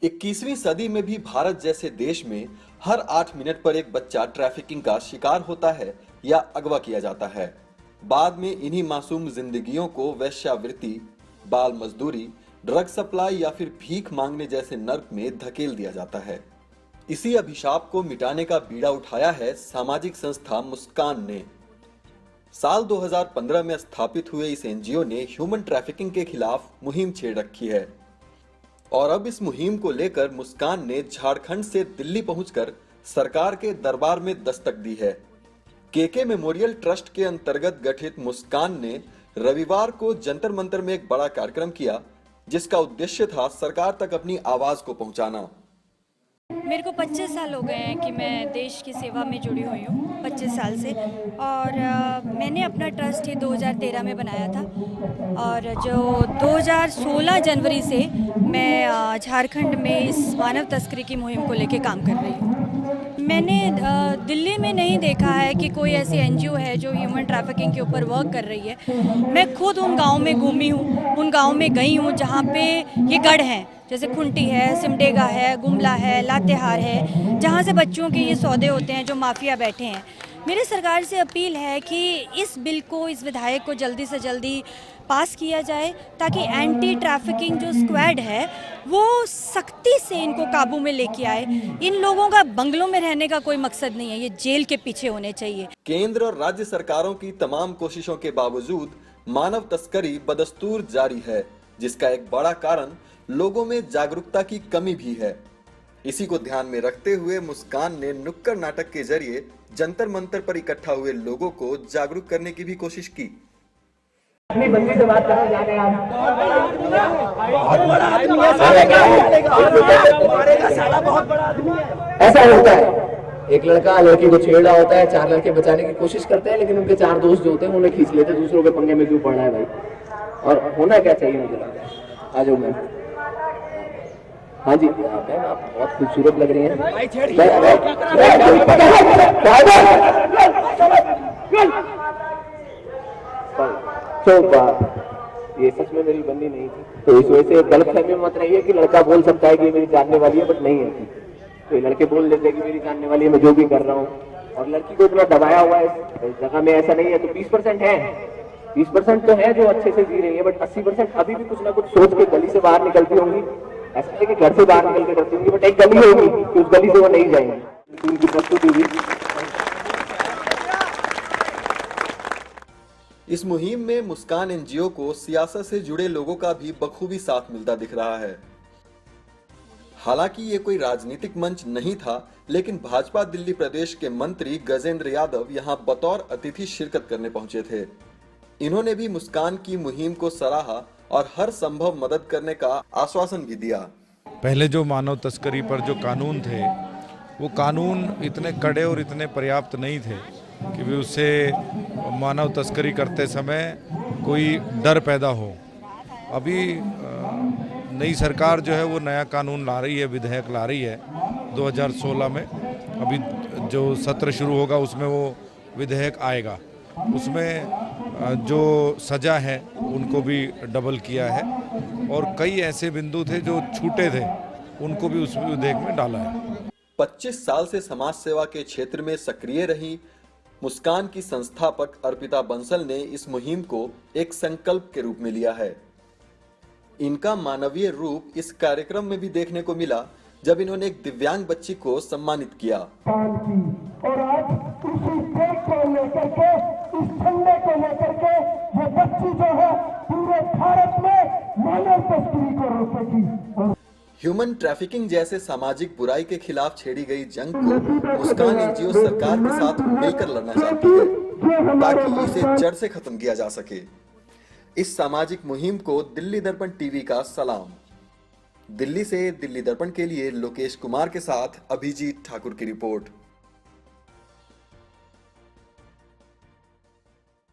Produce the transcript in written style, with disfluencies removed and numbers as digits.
21वीं सदी में भी भारत जैसे देश में हर 8 मिनट पर एक बच्चा ट्रैफिकिंग का शिकार होता है या अगवा किया जाता है। बाद में इन्हीं मासूम जिंदगियों को वेश्यावृत्ति, बाल मजदूरी, ड्रग सप्लाई या फिर भीख मांगने जैसे नर्क में धकेल दिया जाता है। इसी अभिशाप को मिटाने का बीड़ा उठाया है सामाजिक संस्था मुस्कान ने। साल 2015 में स्थापित हुए इस एनजीओ ने ह्यूमन ट्रैफिकिंग के खिलाफ मुहिम छेड़ रखी है और अब इस मुहिम को लेकर मुस्कान ने झारखंड से दिल्ली पहुंचकर सरकार के दरबार में दस्तक दी है। केके मेमोरियल ट्रस्ट के अंतर्गत गठित मुस्कान ने रविवार को जंतर मंतर में एक बड़ा कार्यक्रम किया, जिसका उद्देश्य था सरकार तक अपनी आवाज को पहुंचाना। मेरे को 25 साल हो गए हैं कि मैं देश की सेवा में जुड़ी हुई हूँ, 25 साल से। और मैंने अपना ट्रस्ट ये 2013 में बनाया था और जो 2016 जनवरी से मैं झारखंड में इस मानव तस्करी की मुहिम को लेके काम कर रही हूँ। मैंने दिल्ली में नहीं देखा है कि कोई ऐसी एनजीओ है जो ह्यूमन ट्रैफिकिंग के ऊपर वर्क कर रही है। मैं खुद उन गाँव में घूमी हूँ, उन गाँव में गई हूँ जहाँ पे ये गढ़ हैं, जैसे खुंटी है, सिमडेगा है, गुमला है, लातेहार है, जहाँ से बच्चों के ये सौदे होते हैं जो माफिया बैठे हैं। मेरी सरकार से अपील है कि इस बिल को, इस विधायक को जल्दी से जल्दी पास किया जाए ताकि एंटी ट्रैफिकिंग जो स्क्वाड है वो सख्ती से इनको काबू में लेके आए। इन लोगों का बंगलों में रहने का कोई मकसद नहीं है, ये जेल के पीछे होने चाहिए। केंद्र और राज्य सरकारों की तमाम कोशिशों के बावजूद मानव तस्करी बदस्तूर जारी है, जिसका एक बड़ा कारण लोगों में जागरूकता की कमी भी है। इसी को ध्यान में रखते हुए मुस्कान ने नुक्कड़ नाटक के जरिए जंतर मंतर पर इकट्ठा हुए लोगों को जागरूक करने की भी कोशिश की। अपनी बंदी से बात करने जा रहे हैं आप। ऐसा होता है, एक लड़का लड़की को छेड़ रहा होता है, 4 लड़के बचाने की कोशिश करते हैं, लेकिन उनके 4 दोस्त जो होते हैं उन्हें खींच लेते हैं। दूसरों के पंगे में क्यों पड़ रहा है भाई? और होना क्या चाहिए मुझे लगता है। आ जाओ मैम। हाँ जी मैम, आप बहुत खूबसूरत लग रही हैं। ये सच में मेरी बंदी नहीं थी, तो इस वजह से गलतफहमी मत रही है कि लड़का बोल सकता है कि मेरी जानने वाली है, बट नहीं है। तो ये लड़के बोल देते हैं कि मेरी जानने वाली है, मैं जो भी कर रहा हूँ। और लड़की को इतना दबाया हुआ है इस जगह में, ऐसा नहीं है। तो 20% है, 20% तो है जो अच्छे से जी रही है, बट 80% अभी भी कुछ ना कुछ सोच के गली से बाहर निकलती होंगी। ऐसा नहीं कि घर से बाहर निकल के करती होंगी, बट एक गली होगी कि उस गली से वो नहीं जाएंगी। उनकी प्रस्तुति भी। इस मुहिम में मुस्कान एनजीओ को सियासत से जुड़े लोगों का भी बखूबी साथ मिलता दिख रहा है। हालांकि ये कोई राजनीतिक मंच नहीं था, लेकिन भाजपा दिल्ली प्रदेश के मंत्री गजेंद्र यादव यहां बतौर अतिथि शिरकत करने पहुंचे थे। इन्होंने भी मुस्कान की मुहिम को सराहा और हर संभव मदद करने का आश्वासन भी दिया। पहले जो मानव तस्करी पर जो कानून थे, वो कानून इतने कड़े और इतने पर्याप्त नहीं थे कि भी उससे मानव तस्करी करते समय कोई डर पैदा हो। अभी नई सरकार जो है वो नया कानून ला रही है, विधेयक ला रही है 2016 में। अभी जो सत्र शुरू होगा उसमें वो विधेयक आएगा। उसमें जो सज़ा है उनको भी डबल किया है और कई ऐसे बिंदु थे जो छूटे थे, उनको भी उस विधेयक में डाला है। 25 साल से समाज सेवा के क्षेत्र में सक्रिय रही मुस्कान की संस्थापक अर्पिता बंसल ने इस मुहिम को एक संकल्प के रूप में लिया है। इनका मानवीय रूप इस कार्यक्रम में भी देखने को मिला, जब इन्होंने एक दिव्यांग बच्ची को सम्मानित किया। और आज इसी देश को लेकर के, इस झंडे को लेकर के ये बच्ची जो है पूरे भारत में मानव तस्करी को रोकेगी। ह्यूमन ट्रैफिकिंग जैसे सामाजिक बुराई के खिलाफ छेड़ी गई जंग को मुस्कान एनजीओ सरकार के साथ मिलकर लड़ना चाहती है ताकि इसे जड़ से खत्म किया जा सके। इस सामाजिक मुहिम को दिल्ली दर्पण टीवी का सलाम। दिल्ली से दिल्ली दर्पण के लिए लोकेश कुमार के साथ अभिजीत ठाकुर की रिपोर्ट।